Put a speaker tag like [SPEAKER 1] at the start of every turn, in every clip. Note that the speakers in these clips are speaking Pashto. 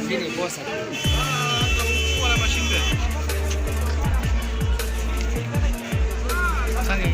[SPEAKER 1] Bine, poți să...
[SPEAKER 2] Ăla mașini de...
[SPEAKER 1] څنګه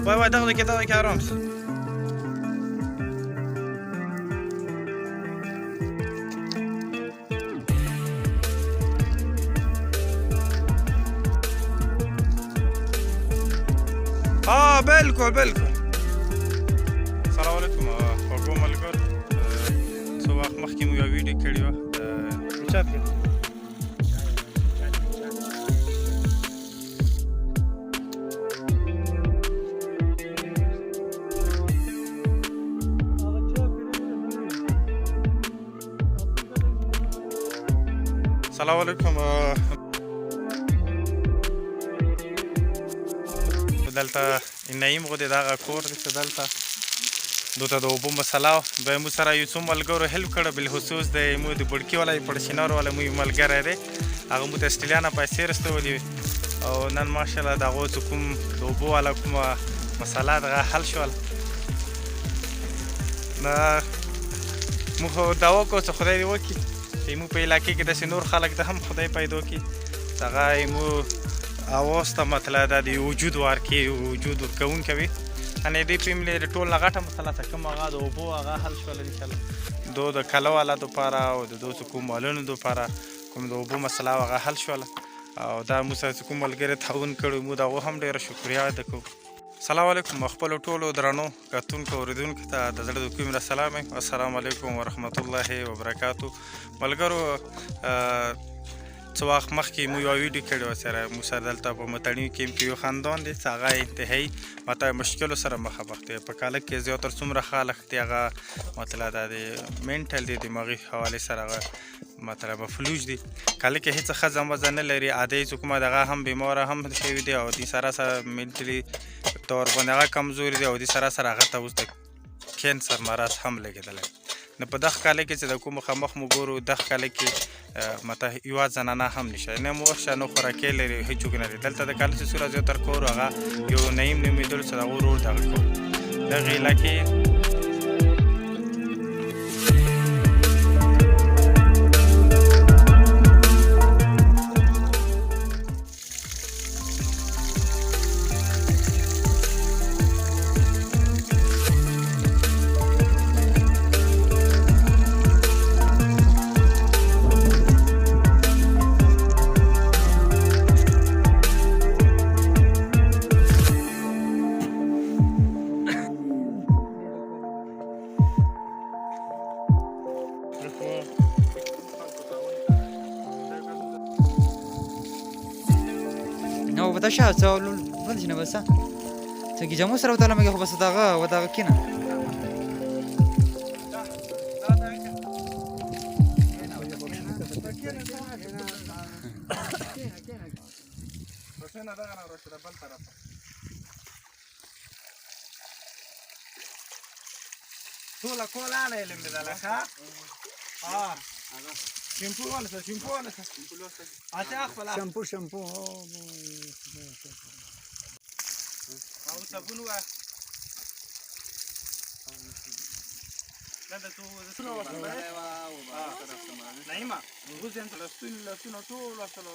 [SPEAKER 2] وای دغه کې آرام سه. بالکل سلام علیکم. خوږو ملګرو، څه وخت مخکې مو یو ویډیو کړې وه چاپ کې. سلام علیکم. دلته نعیم غو د دغه کور دی چې دلته دوته د اوبو مسله به مو سره یو څو ملګرو هیلپ کړه، بالخصوص د مو د بډکي والا پړشینار والا مو ملګری دی، هغه مو ته استرالیا نه پیسې رسولي او نن ماشاءالله د هغو څه کوم د اوبو والا کومه مسله دغه حل شول. موږ خو دعا کوو چې خدای دې وکړي چې موږ په علاقې کې داسې نور خلک د هم خدای پیدا کړي چې هغه مو اواز ته مطلب دا د وجود ورکړي، وجود ورکوونکی وي. یعنې دې فیملي د ټول نه غټه مسله چې کوم هغه د اوبو هغه حل شول انشاءالله. دو د کله والا دپاره او د دو څه کوم مالونو دپاره کوم د اوبو مسله هغه حل شوله او دا موږ سره چې کوم ملګري تعاون کړی مو د هغو هم ډېره شکریه ادا کوو. سلام علیکم خپلو ټولو درنو کتونکو اورېدونکو ته د زړه د کومې نه سلام یم. السلام علیکم ورحمت الله وبرکاتو. ملګرو څه وخت مخکې مو یوه ویډیو کړې وه سره مو سره دلته په متڼي کیمپ کې یو خاندان دی چې هغه انتهایي مطلب مشکلو سره مخامخ دی په کالک کې زیاتره څومره خلک دی هغه مطلب دا د منټل دی دماغي حوالې سره هغه مطلب فلوج دی کالک کې هېڅ ښځه مزه نه لري عادي چې کومه دغه هم بیماره هم شوي دی او دې سره سره منټلي طور باندې هغه کمزوري دی او دې سره سره هغه ته اوس د کینسر مرض هم لګېدلی نو په دغه کال کې چې د کوم مخامخ مو ګورو دغه کال کې مته یوه زنانه هم نشته نه مو ورشه نه خوراکۍ لري هېڅوک نه لري دلته د کال چې صورت زیاتره کور هغه یو نعیم نومېدلو چې د هغه ورور دغه کور دغه علاقې
[SPEAKER 1] No, vă așa, sau nu cine vă sa? Să ghijam o să rău la mega vă să daga, vă daga kina.
[SPEAKER 2] Tola cola ala ele me da la ca. Ah. Shampoo wala sa shampoo wala sa. Ate akhla.
[SPEAKER 3] Shampoo.
[SPEAKER 2] Au sabun wa. Nada tu sunu wa. Naima. Guzan la sunu tu la sala.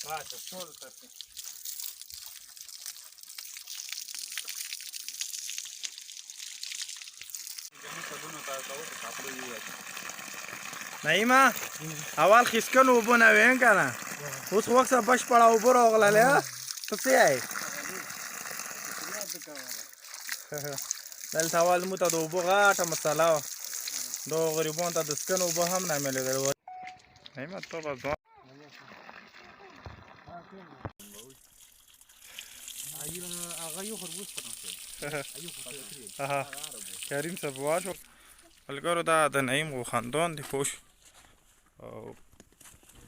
[SPEAKER 2] Raja, sol tarti. نعیمه اول خیسکن اوبه نوین کنه اوس وقت بش پړه اوبه راغله ته څه یې دلته اول مو ته د اوبو غاټه مسله وه دغو غریبانو ته د سکن اوبه هم نه میلېدل نعیمه ته به ځوان کریم صاحب واشو ملګرو دا د نعیم غو خاندان دی پوه شو او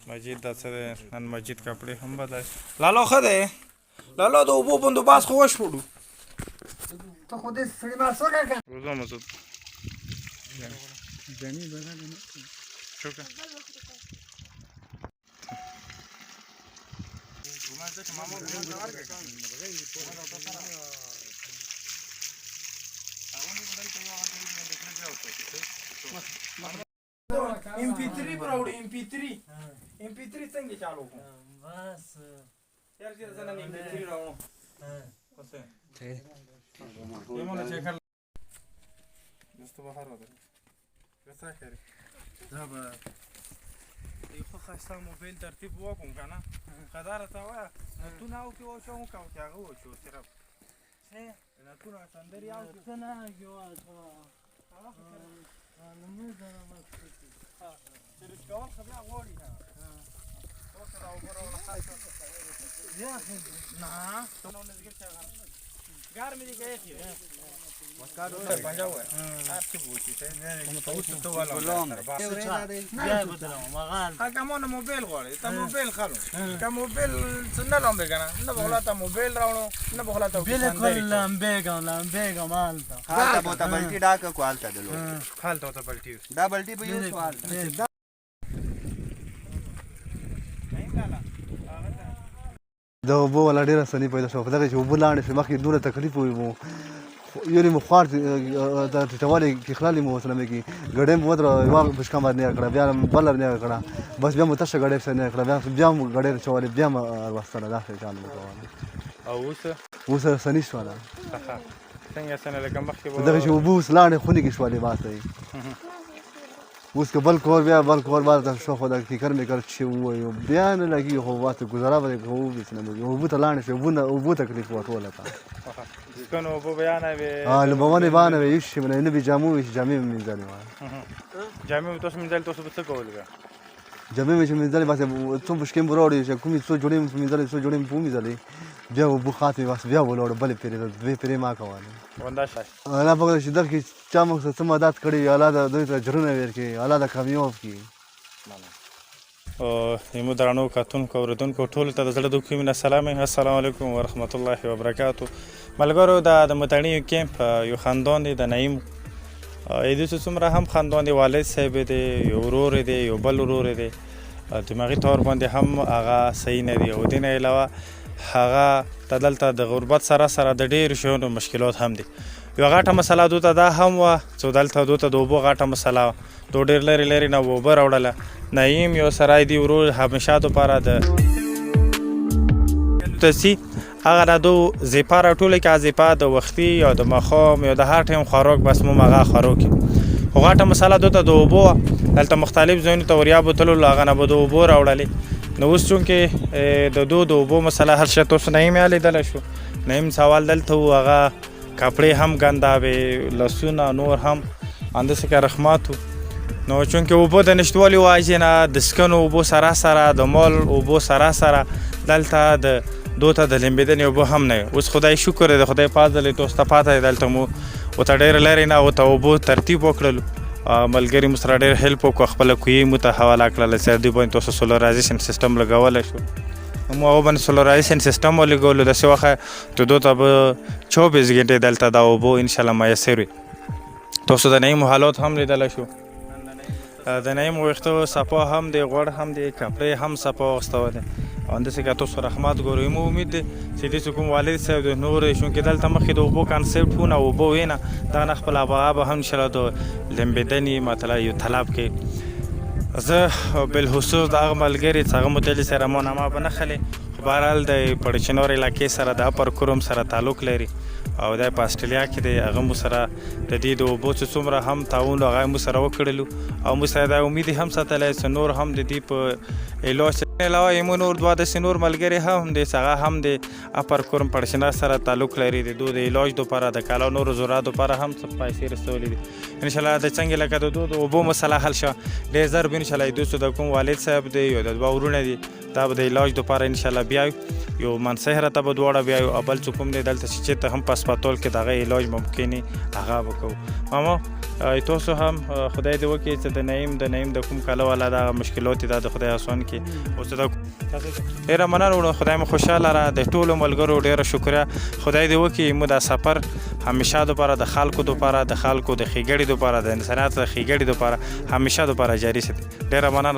[SPEAKER 2] مجید دا څه دی نن مجید کپړې هم بدل لالو ښه دی لالو د اوبو بندوبست خو وشپړو
[SPEAKER 3] ته خو دې سړي مار څه کړ
[SPEAKER 2] روزه مسعود
[SPEAKER 3] جميل بدل نه
[SPEAKER 2] شکر MP3 براوړي MP3 څنګه چالو کوم بس یار چې زنه MP3 راوړم پسې یمونه چیک کړل دسته بهر وځه څه خیر دا به یو خاصه موبایل ترتیب وکم کنه قدر ته وای تو ناو کې و شو کو کې هغه و شو صرف نه نه تو نه سندري او څنګه یو ترجعون خبيع غولي وصل او برا ولا حاجه يا اخي نعم تو نزل شغال قار ملي جاي وكادو بنجاوه عارف بوشي انا طوت تو ولا يا بدل مغال كمان موبايل غولي تا موبايل خلو كموبايل سنلهم بگنا نه بغلا تا موبايل راونو نه بغلا تا
[SPEAKER 4] بالکل لامبيگا مالتا
[SPEAKER 3] حالتا بوتا بلټي ډاکه کوالتا دلو
[SPEAKER 2] حالتا بوتا بلټي
[SPEAKER 3] دا بلټي به یو سوال
[SPEAKER 5] د اوبو ولا ډېره سني پیدا شوه په دغه چې اوبه لاندې شوې مخکې دومره تکلیف ومو یورې مو خوار د ټیټوالي کې خلالي مو ورسره مې کې ګډۍ مو ودره یوه بشکه باندې نه کړه بیا بله نه کړه بس بیا مو تشه ګډۍ پسې نه کړه بیا مو ګډۍ چولې بیا مو وستله داسې چال مو کوله
[SPEAKER 2] او
[SPEAKER 5] اوس سني شوله
[SPEAKER 2] څنګه سنه لکه مخکې
[SPEAKER 5] په دغه چې اوبه اوس لاندې خونې کې شولې باسه اوس که بل کور بیا بل کور باندې شو خو د فکر مې کړ چې وایو بیا نه لګي خو واسه گزاره به کوو چې نه اوبو ته لاندې شو اوبو تکلیف وټوله تا
[SPEAKER 2] سکن اوبه بیانه وي
[SPEAKER 5] لمبونه باندې ویش من نه بيجامو ویش جامې منځلې ما
[SPEAKER 2] جامې تاسو منځل تاسو به څه کول بیا
[SPEAKER 5] جامې مې منځلې بس څو مشکم وروړي چې کومې څو جوړې منځلې څو جوړې په منځلې بیا وبو خاطر بس بیا ولور بل پیری دوی پیری ما کوله
[SPEAKER 2] وندا شای
[SPEAKER 5] انا په دې دغه چا موږ څه مدد کړی الله دا دوی ته جرونه ورکړي الله دا کامیاب کړي
[SPEAKER 2] یمو درانو کاتونکو اوریدونکو ټولو ته د زړه د کومې نه سلام السلام علیکم ورحمت الله وبرکاتو ملګرو د متڼي کیمپ یو خاندان دی د نعیم ایدو څومره هم خاندان دی والد صاحب دی یو ورور دی یو بل ورور دی دماغي طور باندې هم هغه صحیح نه دی او دین علاوه هغه دلته د غربت سره د ډېر شیانو مشکلات هم دي یو غاټه مسله دوته دا هم وه چې دلته دوته د اوبو غاټه مسله وه دو ډېر لرې نه اوبه راوړله نعیم یو سړی دی ورور همیشه دپاره د تسی هغه را دو زیپا راټوله کې زیپا د وختي یا د ماښام یا د هر ټایم خوراک بس مو هغه خوراک خو غاټه مسله دوته د اوبو وه دلته مختلف ځایونو ته وریا بوتلو هغه نه به د اوبو راوړلې نو اوس چونکې د اوبو مسله هر شی تاسو نعیم یې لیدلی شو نعیم سوال دلته و هغه کپړې هم ګنده وې لاسونه نور هم همداسې که رخمات و نو چونکې اوبو د نشتوالي وجې نه د سکنو اوبو سره د مال اوبو سره دلته د دوته د لمبېدنې اوبه هم نه اوس خدای شکر دی د خدای فضل دی تاسو ته پاته دی دلته مو ورته ډېر لرې نه ورته اوبو ترتیب وکړلو ملګري مو سره ډېر هیلپ وکړو خپله کویې مو ته حواله کړله چې دوی باندې تاسو سولرایزیشن سیسټم لګولی شو مو هغه باندې سولرایزیشن سیسټم ولګولو داسې وخت چې دوی ته به 24 ګنټې دلته دا اوبه انشاءالله میسر وي تاسو د نعیم حالات هم لیدلی شو د نعیم ویښته صفا هم دی غوړ هم دی کپړې هم صفا واخیسته دی همداسې که تاسو رحمت ګورئ مو امید دی چې دې چې کوم والد صاحب د نور چونکې دلته مخکې د اوبو کانسیپټ وونه اوبه وې نه دا نه خپل آب هم انشاءالله د لمبېدنې مطلب یو طلب کې زه بالخصوص د هغه ملګري چې هغه مدلي سره مو نامه به نه خلې خو بهرحال د پړچنور علاقې سره د اپر کروم سره تعلق لري او دا په استرالیا کې دی هغه مو سره د دې د اوبو چې څومره هم تعاون هغه مو سره وکړلو او مو سره دا امید هم ساتلی چې نور هم د دې په علاج علاوه یمو نور دوه داسې نور ملګري هم دی چې هغه هم د اپر کورم پړشنر سره تعلق لري د دوی د علاج دپاره د کالا نورو ضرورت دپاره هم څه پیسې رسولي دي انشاءالله د څنګه لکه د دوی د اوبو مسله حل شه ډېر ژر به انشاءالله دوی چې د کوم والد صاحب دی یا د دوه ورونه دي دا به د علاج دپاره انشاءالله بیا یو منصحره ته به دواړه بیا یو بل څه کوم دی دلته چې چېرته هم په هسپتال کې د هغه علاج ممکن هغه به کوو ماما تاسو هم خدای دې وکړي چې د نعیم د کوم کاله والا دغه مشکلات دا د خدای آسان کړي اوس د ډېره مننه وړو خدای مو خوشحاله را د ټولو ملګرو ډېره شکریه خدای دې وکړي مو دا سفر همیشه دپاره د خلکو دپاره د خلکو د ښېګړې دپاره د انسانیت د ښېګړې دپاره همیشه دپاره جاري ساتي ډېره مننه